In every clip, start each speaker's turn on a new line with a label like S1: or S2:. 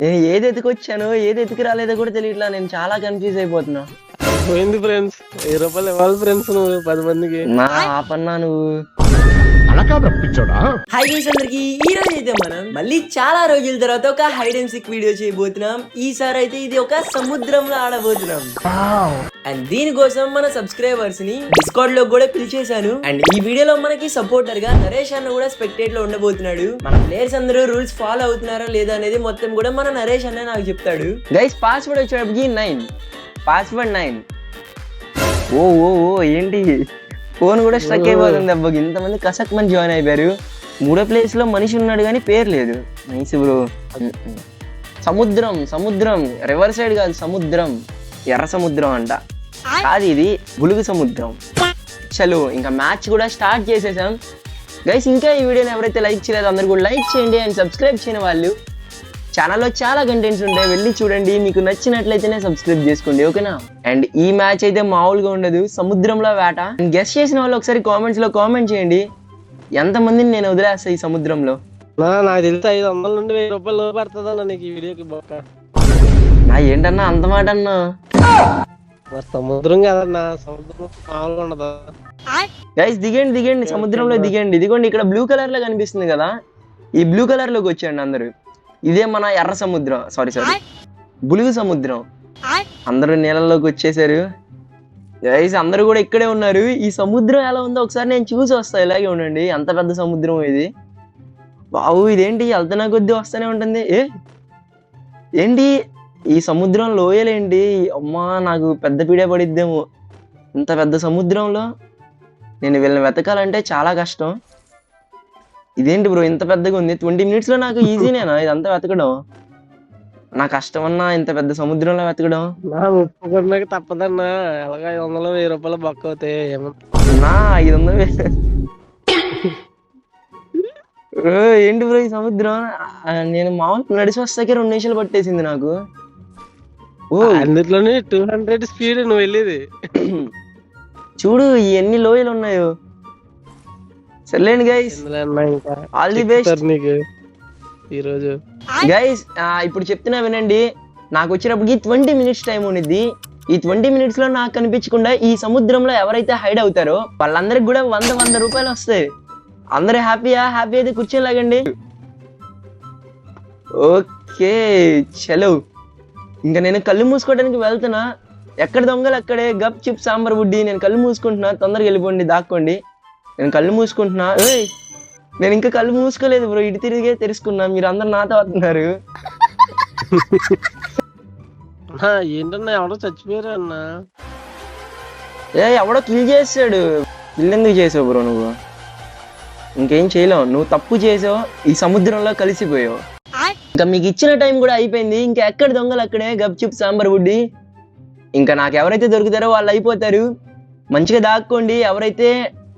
S1: నేను ఏది ఎత్తుకొచ్చానో ఏది ఎత్తుకు రాలేదో కూడా తెలియట్లా. నేను చాలా కన్ఫ్యూజ్ అయిపోతున్నా.
S2: పోయింది ఫ్రెండ్స్. 10 రూపాయలు ఇవ్వాలి ఫ్రెండ్స్ నువ్వు 10 మందికి.
S1: నా ఆపన్నా నువ్వు.
S3: హై గైస్ అందరికి, ఈ రోజు అయితే మనం మళ్ళీ చాలా రోజుల తర్వాత ఒక హైడ్ అండ్ సిక్ వీడియో చేయబోతున్నాం. ఈసారి అయితే ఇది ఒక సముద్రంలో ఆడబోతున్నాం. అండ్ దీనికోసం మన సబ్స్క్రైబర్స్ ని డిస్కార్డ్ లో కూడా పిలిచేశాను. అండ్ ఈ వీడియోలో మనకి సపోర్టర్ గా నరేష్ అన్న కూడా స్పెక్టేట్ లో ఉండబోతున్నాడు. మన ప్లేయర్స్ అందరూ రూల్స్ ఫాలో అవుతున్నారా లేదా అనేది మొత్తం కూడా మన నరేష్ అన్న నాకు చెప్తాడు.
S1: గైస్ పాస్వర్డ్ వచ్చేటప్పటికి 9. పాస్వర్డ్ 9. ఓ ఓ ఓ ఏంటి ఫోన్ కూడా స్ట్రక్ అయిపోతుంది. అబ్బకి ఇంతమంది కసక్ మంది జాయిన్ అయిపోయారు. 3వ ప్లేస్ లో మనిషి ఉన్నాడు కానీ పేరు లేదు. Nice bro. సముద్రం సముద్రం రివర్ సైడ్ కాదు, సముద్రం ఎర్ర సముద్రం అంట కాదు, ఇది బులుగు సముద్రం. చలో ఇంకా మ్యాచ్ కూడా స్టార్ట్ చేసేసాం గైస్. ఇంకా ఈ వీడియోని ఎవరైతే లైక్ చేయలేదో అందరు కూడా లైక్ చేయండి. అండ్ సబ్స్క్రైబ్ చేయని వాళ్ళు ఛానల్లో చాలా కంటెంట్స్ ఉంటాయి, వెళ్ళి చూడండి. మీకు నచ్చినట్లయితేనే సబ్స్క్రైబ్ చేసుకోండి, ఓకేనా? అండ్ ఈ మ్యాచ్ అయితే మామూలుగా ఉండదు, సముద్రంలో వేట. గెస్ట్ చేసిన వాళ్ళు ఒకసారి కామెంట్స్ లో కామెంట్ చేయండి ఎంతమందిని నేను వదిలేస్తా ఈ సముద్రంలో.
S2: నాకు తెలిసి 500 నుండి 1000 రూపాయలు పడుతుందన్న నీకు ఈ వీడియోకి బొక్క.
S1: నా ఏంటన్నా అంత మాట అన్నా?
S2: సముద్రం కదన్నా, సముద్రం మామూలుగా ఉండదు.
S1: గైస్ దిగండి దిగండి, సముద్రంలో దిగండి. ఇదిగోండి ఇక్కడ బ్లూ కలర్ లో కనిపిస్తుంది కదా, ఈ బ్లూ కలర్ లోకి వచ్చేయండి అందరూ. ఇదే మన ఎర్ర సముద్రం, సారీ బులుగు సముద్రం. అందరూ నీళ్ళలోకి వచ్చేసారు గైస్, అందరూ కూడా ఇక్కడే ఉన్నారు. ఈ సముద్రం ఎలా ఉందో ఒకసారి నేను చూసి వస్తా. ఇలాగే ఉండండి, అంత పెద్ద సముద్రం ఇది. బావు ఇదేంటి వెళ్తున్నా కొద్దీ వస్తూనే ఉంటుంది. ఏంటి ఈ సముద్రం లోయలేంటి? అమ్మా నాకు పెద్ద పీడే పడిద్దేమో. ఇంత పెద్ద సముద్రంలో నేను వీళ్ళని వెతకాలంటే చాలా కష్టం. ఇదేంటి బ్రో ఇంత పెద్దగా ఉంది? 20 minutes లో నాకు ఈజీనేనా ఇదంతా వెతకడం? నా కష్టమన్నా ఇంత పెద్ద సముద్రంలో వెతకడం.
S2: ఒప్పుకున్నాక తప్పదన్నా. ఎలాగ 500 1000 రూపాయలు బొక్క అవుతాయి ఏమో.
S1: నా 500 ఏంటి బ్రో ఈ సముద్రం? నేను మామూలు నడిచి వస్తాకే 2 నిమిషాలు పట్టేసింది నాకు. ఓ
S2: అందులోనే 200 స్పీడ్ నువ్వు వెళ్ళేది.
S1: చూడు ఎన్ని లోయలు ఉన్నాయో. సర్లేండి గైస్, ఆల్ ది బెస్ట్
S2: నీకు ఈరోజు.
S1: గైస్ ఇప్పుడు చెప్తున్నా వినండి. నాకు వచ్చినప్పటికి 20 minutes టైం ఉండిద్ది. ఈ 20 minutes లో నాకు కనిపించకుండా ఈ సముద్రంలో ఎవరైతే హైడ్ అవుతారో వాళ్ళందరికి కూడా 100 రూపాయలు వస్తాయి. అందరూ హ్యాపీయా? హ్యాపీ అయితే కూర్చొని లాగండి. ఓకే చలో ఇంకా నేను కళ్ళు మూసుకోవడానికి వెళ్తున్నా. ఎక్కడ దొంగలు అక్కడే, గప్ చిప్ సాంబార్ బుడ్డి. నేను కళ్ళు మూసుకుంటున్నా, తొందరగా వెళ్ళిపోండి, దాక్కోండి. నేను కళ్ళు మూసుకుంటున్నా. నేను ఇంకా కళ్ళు మూసుకోలేదు బ్రో, ఇటు తిరిగే తెరుచుకున్నా. మీరు అందరు నాతో వస్తున్నారు.
S2: ఏంటన్నా ఎవడో చచ్చిపోయారు అన్న.
S1: ఎవడో కిల్ చేసాడు. కిల్ ఎందుకు చేసావు బ్రో? నువ్వు ఇంకేం చేయలేవు, నువ్వు తప్పు చేసావు, ఈ సముద్రంలో కలిసిపోయావు. ఇంకా మీకు ఇచ్చిన టైం కూడా అయిపోయింది. ఇంకా ఎక్కడ దొంగలు అక్కడే, గప్ చిప్ సాంబార్ బుడ్డి. ఇంకా నాకు ఎవరైతే దొరుకుతారో వాళ్ళు అయిపోతారు. మంచిగా దాక్కోండి. ఎవరైతే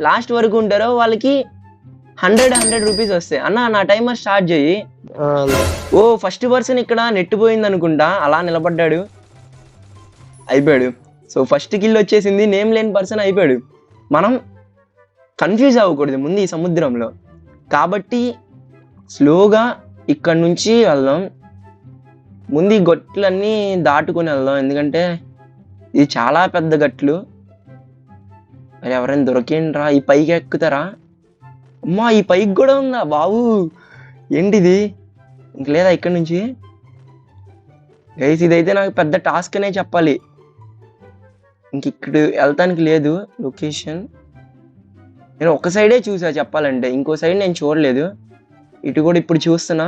S1: లాస్ట్ వరకు ఉంటారో వాళ్ళకి 100 రూపీస్ వస్తాయి. అన్న నా టైమర్ స్టార్ట్ చేయి. ఓ ఫస్ట్ పర్సన్ ఇక్కడ నెట్ పోయింది అనుకుంటా, అలా నిలబడ్డాడు, అయిపోయాడు. సో ఫస్ట్ కిల్ వచ్చేసింది. నేమ్ లేని పర్సన్ అయిపోయాడు. మనం కన్ఫ్యూజ్ అవ్వకూడదు ముందు ఈ సముద్రంలో, కాబట్టి స్లోగా ఇక్కడ నుంచి వెళ్దాం. ముందు ఈ గట్లన్నీ దాటుకొని వెళ్దాం, ఎందుకంటే ఇది చాలా పెద్ద గట్లు. మరి ఎవరైనా దొరికిండ్రా? ఈ పైకి ఎక్కుతారా? అమ్మా ఈ పైకి కూడా ఉందా బాబు? ఏంటిది? ఇంక లేదా ఇక్కడ నుంచి? గైస్ ఇదైతే నాకు పెద్ద టాస్క్ అనే చెప్పాలి. ఇంక ఇక్కడ వెళ్తానికి లేదు లొకేషన్. నేను ఒక సైడే చూసా చెప్పాలంటే, ఇంకో సైడ్ నేను చూడలేదు. ఇటు కూడా ఇప్పుడు చూస్తున్నా.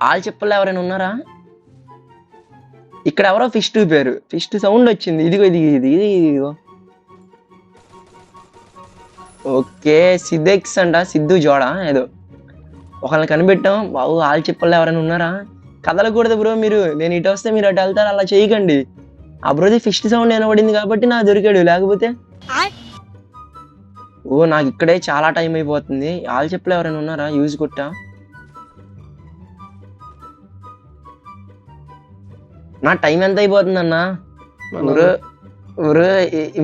S1: వాళ్ళు చెప్పలే ఎవరైనా ఉన్నారా? ఇక్కడ ఎవరో ఫిష్ పేరు, ఫిష్ సౌండ్ వచ్చింది. ఇదిగో ఇదిగో. ఓకే సిద్ధెక్స్ అంట, సిద్ధు జోడా ఏదో ఒకళ్ళని కనిపెట్టాం బాబు. వాళ్ళు చెప్పలే ఎవరైనా ఉన్నారా? కదలకూడదు బ్రో మీరు. నేను ఇటు వస్తే మీరు అటు వెళ్తారు, అలా చేయకండి. ఆ బ్రోది ఫిష్ సౌండ్ వినబడింది కాబట్టి నాకు దొరికాడు, లేకపోతే ఓ నాకు ఇక్కడే చాలా టైం అయిపోతుంది. వాళ్ళు చెప్పలే ఎవరైనా ఉన్నారా? యూజ్ కొట్టా. నా టైం ఎంత అయిపోతుంది అన్న?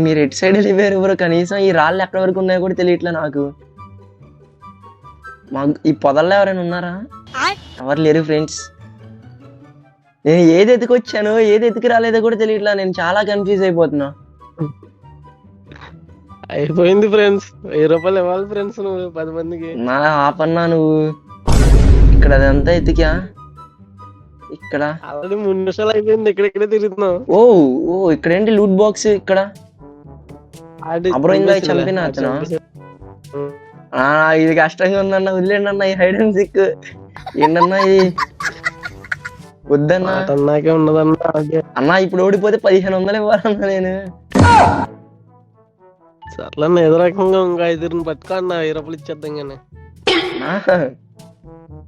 S1: మీరు ఎటు సైడ్ వెళ్ళిపోయారు బ్రో? కనీసం ఈ రాళ్ళు ఎక్కడి వరకు ఉన్నాయో కూడా తెలియట్లే నాకు. ఈ పొదల్లో ఎవరైనా ఉన్నారా? ఎవరు లేరు ఫ్రెండ్స్. నేను ఏది ఎత్తుకొచ్చానో ఏది ఎత్తుకు రాలేదో కూడా తెలియట్లా. నేను చాలా కన్ఫ్యూజ్ అయిపోతున్నా.
S2: అయిపోయింది ఫ్రెండ్స్. 1000 రూపాయలు ఇవ్వాలి ఫ్రెండ్స్ నువ్వు 10 మందికి.
S1: నా ఆపన్నా నువ్వు. ఇక్కడ అదంతా ఎతికా. ఇక్కడ
S2: ఆల్రెడీ 3 నిమిషాలు అయిపోయింది. ఇక్కడే తిరుగుతున్నావు.
S1: ఓ ఓ ఇక్కడ ఏంటి లూట్ బాక్స్ ఇక్కడ. అప్పుడు ఇందా చంపిన అతను. ఇది కష్టంగా ఉందన్న, వదిలేండి అన్న ఈ హైడ్ అండ్ సిక్. ఏంటన్నా ఇది వద్దన్నా.
S2: నాకే ఉన్నదన్నా.
S1: అన్నా ఇప్పుడు ఓడిపోతే 1500 ఇవ్వాలన్నా నేను.
S2: సర్లన్నా ఏదో రకంగా ఇంకా 5 పట్టుకో అన్న, 1000 రూపాయలు ఇచ్చేద్దాం కానీ.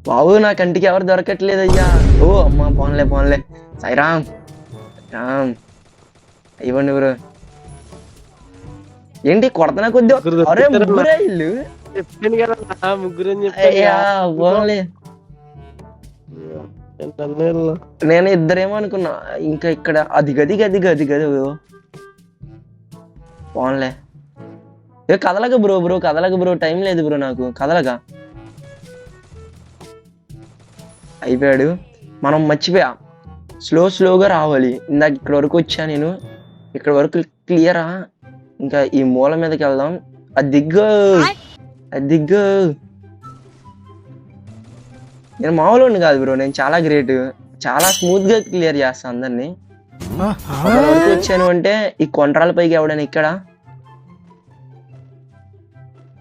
S1: బాబు నా కంటికి ఎవరు దొరకట్లేదు అయ్యా. ఓ అమ్మా పోన్లే పోన్లే. సాయిరామ్ రామ్ ఇవ్వండి బ్రో. ఏంటి కొడతనా కొద్ది. అరే ముగ్గురే ఇల్లు.
S2: చెప్పాను కదా ముగ్గురు అని
S1: అయ్యా పోన్లే. నేను ఇద్దరేమో అనుకున్నా. ఇంకా ఇక్కడ అది గది గది గది గది పోన్లే. ఏ కదలక బ్రో బ్రో కదలక బ్రో. టైం లేదు బ్రో నాకు. కదలక అయిపోయాడు. మనం మర్చిపోయా స్లోగా రావాలి. ఇందాక ఇక్కడ వరకు వచ్చా నేను. ఇక్కడ వరకు క్లియరా. ఇంకా ఈ మూల మీదకి వెళ్దాం. అది దిగ్గు నేను మామూలు కాదు బ్రో. నేను చాలా గ్రేట్. చాలా స్మూత్ గా క్లియర్ చేస్తా అందరినీ. వరకు వచ్చాను అంటే ఈ కొండరాల పైకి ఎవడని ఇక్కడ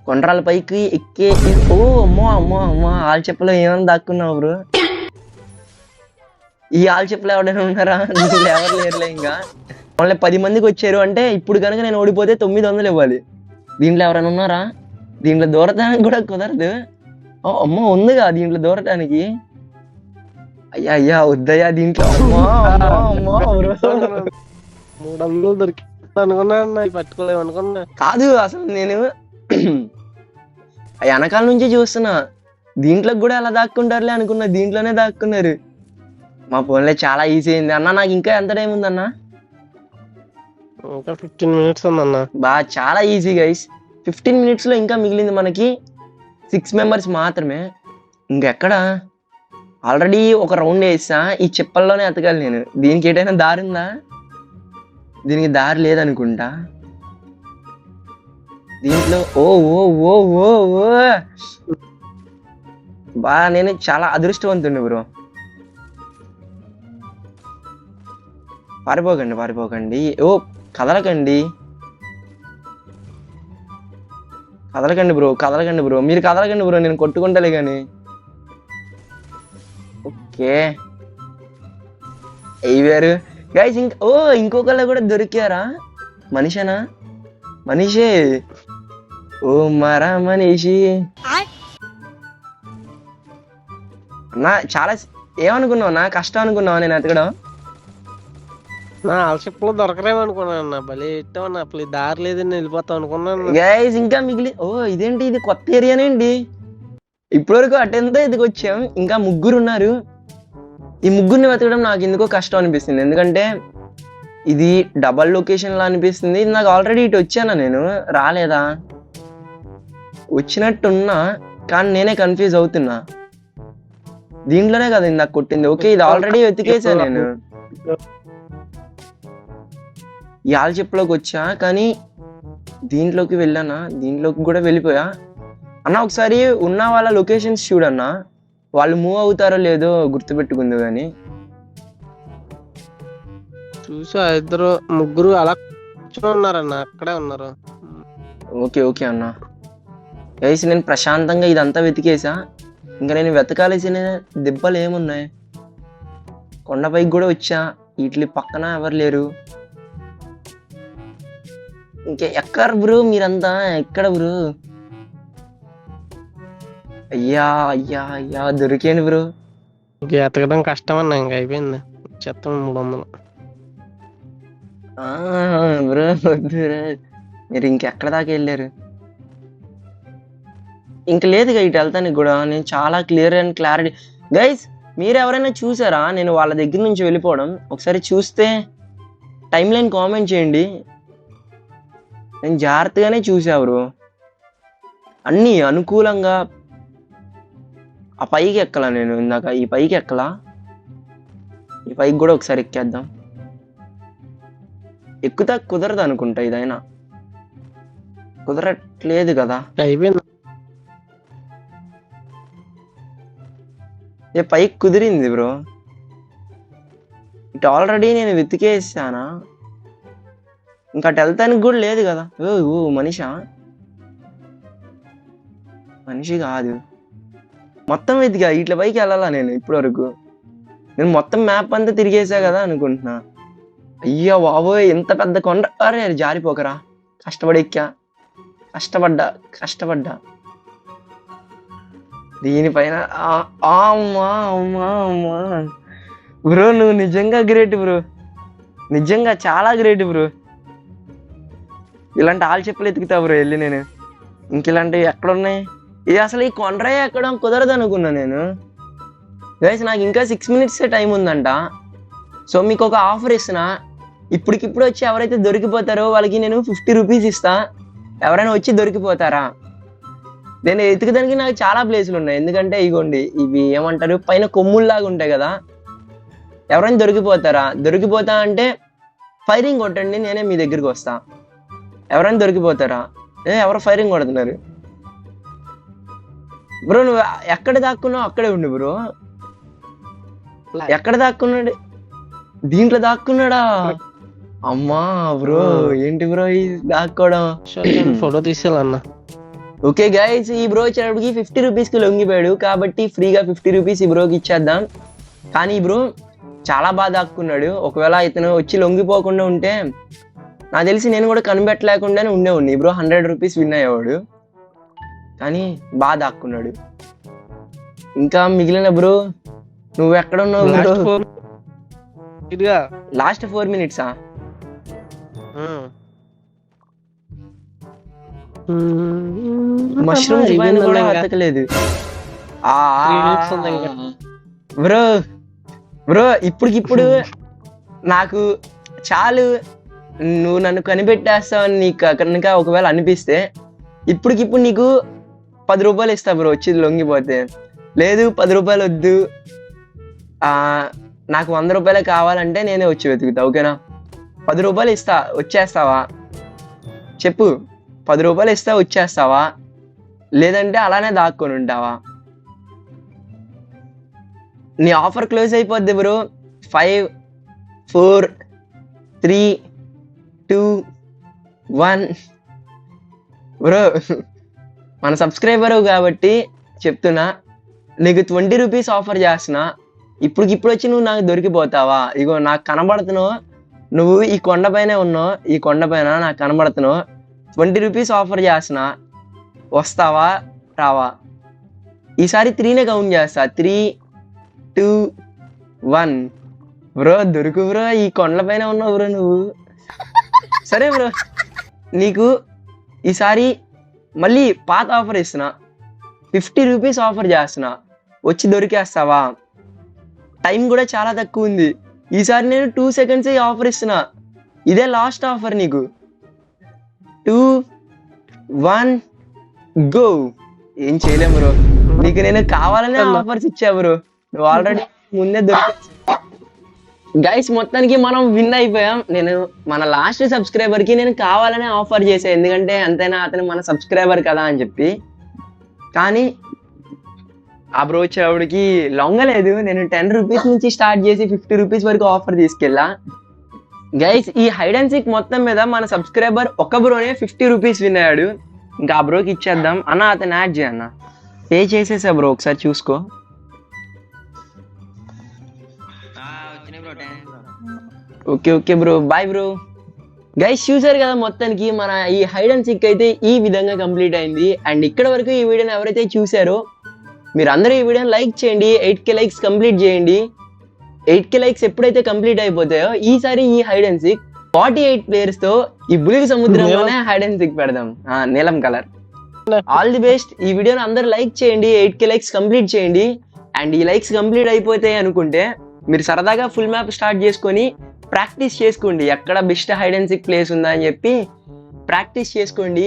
S1: కొండరాల పైకి ఎక్కే. ఓ అమ్మో అమ్మో అమ్మో ఆల్ చెప్పులో ఏమని దాక్కున్నావు బ్రో. ఈ ఆల్ చెప్పులు ఎవడైనా ఉన్నారా? ఎవరు లేరులే. ఇంకా ఓన్లీ 10 మందికి వచ్చారు అంటే ఇప్పుడు కనుక నేను ఓడిపోతే 900 ఇవ్వాలి. దీంట్లో ఎవరైనా ఉన్నారా? దీంట్లో దూరటానికి కూడా కుదరదు. అమ్మో ఉందిగా దీంట్లో దూరటానికి. అయ్యా అయ్యా వద్దయ్యా దీంట్లో. అమ్మో అమ్మో బ్రో
S2: 300 దొరికి అనుకున్నా పట్టుకోలేము అనుకున్నా.
S1: కాదు అసలు నేను వెనకాల నుంచి చూస్తున్నా. దీంట్లోకి కూడా ఎలా దాక్కుంటారులే అనుకున్నా. దీంట్లోనే దాక్కున్నారు. మా ఫోన్లే చాలా ఈజీ అయింది అన్న. నాకు ఇంకా ఎంత టైం ఉందన్నా?
S2: ఇంకా 15 మినిట్స్ ఉందన్న.
S1: చాలా ఈజీ గైస్. 15 minutes లో ఇంకా మిగిలింది మనకి 6 members మాత్రమే. ఇంకెక్కడ ఆల్రెడీ ఒక రౌండ్ వేసా. ఈ చెప్పల్లోనే ఎతకాలి నేను. దీనికి ఏటైనా దారి ఉందా? దీనికి దారి లేదనుకుంటా. దీంట్లో ఓ ఓ ఓ ఓ ఓ నేను చాలా అదృష్టవంతుడిని బ్రో. పారిపోకండి. ఓ కదలకండి బ్రో. మీరు కదలకండి బ్రో. నేను కొట్టుకుంటలే కానీ. ఓకే అయ్యారు గైస్. ఇంకొకళ్ళు కూడా దొరికారా? మనిషే. ఓ మరా మనిషి అన్నా. చాలా ఏమనుకున్నావు నా కష్టం అనుకున్నావా నేను ఎతకడం?
S2: నా ఆల్షిప్లో దొరకరేమో అనుకున్నాను. భలే ఇట్టమన్నా. అసలు దారి లేదని వెళ్ళిపోతాం అనుకున్నాను
S1: గైస్. ఇంకా ఇదేంటి ఇది కొత్త ఏరియానేంటి? ఇప్పటివరకు అటెంతో ఇదికి వచ్చాం. ఇంకా 3 ఉన్నారు. ఈ 3 వెతకడం నాకు ఎందుకో కష్టం అనిపిస్తుంది. ఎందుకంటే ఇది డబల్ లొకేషన్ లా అనిపిస్తుంది. ఇది నాకు ఆల్రెడీ ఇటు వచ్చానా నేను? రాలేదా? వచ్చినట్టున్నా కానీ నేనే కన్ఫ్యూజ్ అవుతున్నా. దీంట్లోనే కదా ఇందాక కొట్టింది. ఓకే ఇది ఆల్రెడీ వెతికేసా నేను. ఈ ఆల్ చెప్పులోకి వచ్చా కానీ దీంట్లోకి వెళ్ళానా? దీంట్లోకి కూడా వెళ్ళిపోయా అన్న. ఒకసారి ఉన్న వాళ్ళ లొకేషన్స్ చూడన్నా. వాళ్ళు మూవ్ అవుతారో లేదో గుర్తుపెట్టుకుంది కానీ.
S2: చూసా 3 అలా ఉన్నారన్న. అక్కడే ఉన్నారు.
S1: ఓకే అన్న. గైస్ నేను ప్రశాంతంగా ఇదంతా వెతికేసా. ఇంకా నేను వెతకాల్సిన దెబ్బలు ఏమున్నాయి? కొండపైకి కూడా వచ్చా. వీటి పక్కన ఎవరు లేరు. ఇంకా ఎక్కడ బ్రో మీరంతా? ఎక్కడ బ్రో? అయ్యా దొరికాను బ్రో.
S2: ఇంక ఎతకడం కష్టం అన్న. ఇంక అయిపోయింది. చెత్తం 300
S1: బ్రో. వద్దు మీరు ఇంకెక్కడ దాకా వెళ్ళారు? ఇంక లేదుగా ఇటు వెళ్తానికి కూడా. నేను చాలా క్లియర్ అండ్ క్లారిటీ. గైస్ మీరు ఎవరైనా చూసారా నేను వాళ్ళ దగ్గర నుంచి వెళ్ళిపోవడం? ఒకసారి చూస్తే టైం లైన్ కామెంట్ చేయండి. నేను జాగ్రత్తగానే చూసా బ్రో. అన్నీ అనుకూలంగా ఆ పైకి ఎక్కలా నేను ఇందాక, ఈ పైకి ఎక్కలా, ఈ పైకి కూడా ఒకసారి ఎక్కేద్దాం. ఎక్కుతా కుదరదు అనుకుంటా, ఇదైనా కుదరట్లేదు కదా.
S2: అయిపోయింది.
S1: ఏ పైకి కుదిరింది బ్రో, ఇటు ఆల్రెడీ నేను వెతికేసానా, ఇంకా అటు వెళ్తానికి కూడా లేదు కదా. ఓ మనిషి కాదు, మొత్తం వెతికా ఇట్ల పైకి వెళ్ళాలా నేను ఇప్పటి వరకు. నేను మొత్తం మ్యాప్ అంతా తిరిగేసా కదా అనుకుంటున్నా. అయ్యా బాబోయ్ ఎంత పెద్ద కొండ, అరే జారిపోకరా, కష్టపడి ఎక్కా, కష్టపడ్డా దీనిపైన. అమ్మా బ్రో, నువ్వు నిజంగా గ్రేట్ బ్రో, నిజంగా చాలా గ్రేట్ బ్రో. ఇలాంటి ఆలు చెప్పులు ఎతుకుతా బ్రో వెళ్ళి నేను. ఇంక ఇలాంటివి ఎక్కడున్నాయి? ఇది అసలు ఈ కొండరాయి ఎక్కడం కుదరదు అనుకున్నా నేను. గైస్ నాకు ఇంకా 6 minutes టైం ఉందంట. సో మీకు ఒక ఆఫర్ ఇస్తున్నా, ఇప్పటికిప్పుడు వచ్చి ఎవరైతే దొరికిపోతారో వాళ్ళకి నేను 50 రూపీస్ ఇస్తా. ఎవరైనా వచ్చి దొరికిపోతారా? నేను ఎతుకుదానికి నాకు చాలా ప్లేసులు ఉన్నాయి, ఎందుకంటే ఇగోండి ఇవి ఏమంటారు పైన కొమ్ముల్లాగా ఉంటాయి కదా. ఎవరైనా దొరికిపోతా అంటే ఫైరింగ్ కొట్టండి, నేనే మీ దగ్గరికి వస్తా. ఎవరైనా దొరికిపోతారా? ఎవరు ఫైరింగ్ కొడుతున్నారు బ్రో? నువ్వు ఎక్కడ దాక్కున్నావు అక్కడే ఉండు బ్రో. ఎక్కడ దాక్కున్నాడు? దీంట్లో దాక్కున్నాడా? అమ్మా బ్రో, ఏంటి బ్రో ఈ దాక్కోవడం?
S2: ఫోటో తీసేయాలన్నా.
S1: ఓకే గైస్, ఈ బ్రో వచ్చేటప్పటికి 50 రూపీస్కి లొంగిపోయాడు కాబట్టి ఫ్రీగా 50 రూపీస్ ఈ బ్రోకి ఇచ్చేద్దాం. కానీ ఈ బ్రో చాలా బాగా దాక్కున్నాడు. ఒకవేళ ఇతను వచ్చి లొంగిపోకుండా ఉంటే నాకు తెలిసి నేను కూడా కనిపెట్టలేకుండానే ఉండేవాడిని. ఈ బ్రో 100 రూపీస్ విన్ అయ్యేవాడు, కానీ బాగా దాక్కున్నాడు. ఇంకా మిగిలిన బ్రో నువ్వు ఎక్కడ ఉన్నావు బ్రో? లాస్ట్ 4 minutes మష్రూమ్స్ పైన కూడా బతకలేదు బ్రో. ఇప్పటికిప్పుడు నాకు చాలు, నువ్వు నన్ను కనిపెట్టేస్తావని నీకు కనుక ఒకవేళ అనిపిస్తే ఇప్పటికిప్పుడు నీకు 10 రూపాయలు ఇస్తా బ్రో వచ్చి లొంగిపోతే. లేదు 10 రూపాయలు వద్దు, నాకు 100 రూపాయలే కావాలంటే నేనే వచ్చి వెతుకుతా, ఓకేనా? 10 రూపాయలు ఇస్తా, వచ్చేస్తావా చెప్పు? 10 రూపాయలు ఇస్తా వచ్చేస్తావా, లేదంటే అలానే దాక్కొని ఉంటావా? నీ ఆఫర్ క్లోజ్ అయిపోద్ది బ్రో. 5 4 3 2 1 బ్రో. మన సబ్స్క్రైబర్ కాబట్టి చెప్తున్నా, నీకు 20 రూపీస్ ఆఫర్ చేస్తున్నా. ఇప్పుడు వచ్చి నువ్వు నాకు దొరికిపోతావా? ఇగో నాకు కనబడుతున్నావు, నువ్వు ఈ కొండపైనే ఉన్నావు, ఈ కొండపైన నాకు కనబడుతున్నావు. 20 రూపీస్ ఆఫర్ చేస్తున్నా, వస్తావా రావా? ఈసారి 3నే కౌంట్ చేస్తా. 3 2 1 బ్రో దొరుకు బ్రో, ఈ కొండపైన ఉన్నావు బ్రో నువ్వు. సరే బ్రో, నీకు ఈసారి మళ్ళీ పాత ఆఫర్ ఇస్తున్నా, 50 రూపీస్ ఆఫర్ చేస్తున్నా, వచ్చి దొరికేస్తావా? టైం కూడా చాలా తక్కువ ఉంది. ఈసారి నేను 2 seconds ఆఫర్ ఇస్తున్నా, ఇదే లాస్ట్ ఆఫర్ నీకు. 2 1 గో. ఏం చేయలేం బ్రో, నీకు నేను కావాలనే ఆఫర్స్ ఇచ్చా బ్రో, నువ్వు ఆల్రెడీ ముందే దొరికేసి. గైస్ మొత్తానికి మనం విన్ అయిపోయాం. నేను మన లాస్ట్ సబ్స్క్రైబర్ కి నేను కావాలనే ఆఫర్ చేశాను, ఎందుకంటే అంతైనా అతను మన సబ్స్క్రైబర్ కదా అని చెప్పి. కానీ ఆ బ్రో వచ్చేవాడికి లొంగలేదు. నేను 10 రూపీస్ నుంచి స్టార్ట్ చేసి 50 రూపీస్ వరకు ఆఫర్ తీసుకెళ్ళా. గైస్ ఈ హైడ్ అండ్ సీక్ మొత్తం మీద మన సబ్స్క్రైబర్ ఒక బ్రోనే 50 రూపీస్ విన్ అయ్యాడు. ఇంకా ఆ బ్రోకి ఇచ్చేద్దాం అన్న. అతను యాడ్ చేయన్న, పే చేసేసా బ్రో, ఒకసారి చూసుకో. Okay bro, bye bro. Guys చూసారు కదా, మొత్తానికి మన ఈ హైడ్ అండ్ సీక్ అయితే ఈ విధంగా కంప్లీట్ అయింది. అండ్ ఇక్కడ వరకు ఈ వీడియోని ఎవరైతే చూసారో మీరు అందరూ ఈ వీడియోని లైక్ చేయండి. 8K లైక్స్ కంప్లీట్ చేయండి. 8K లైక్స్ ఎప్పుడైతే కంప్లీట్ అయిపోతాయో ఈసారి ఈ హైడ్ అండ్ సీక్ 48 players తో ఈ బులిగి సముద్రంలోనే హైడ్ అండ్ సీక్ పెడదాం, నీలం కలర్. All the best. ఈ వీడియోని అందరూ లైక్ చేయండి, 8K లైక్స్ కంప్లీట్ చేయండి. అండ్ ఈ లైక్స్ కంప్లీట్ అయిపోతాయి అనుకుంటే మీరు సరదాగా ఫుల్ మ్యాప్ స్టార్ట్ చేసుకొని ప్రాక్టీస్ చేసుకోండి, ఎక్కడ best hide and seek place ఉందా అని చెప్పి ప్రాక్టీస్ చేసుకోండి.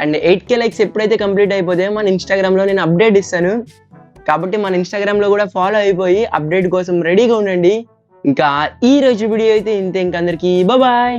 S1: అండ్ 8K లైక్స్ ఎప్పుడైతే కంప్లీట్ అయిపోతాయో మన ఇన్స్టాగ్రామ్లో నేను అప్డేట్ ఇస్తాను. కాబట్టి మన ఇన్స్టాగ్రామ్ లో కూడా ఫాలో అయిపోయి అప్డేట్ కోసం రెడీగా ఉండండి. ఇంకా ఈ రోజు వీడియో అయితే ఇంతే. ఇంక అందరికీ బాయ్.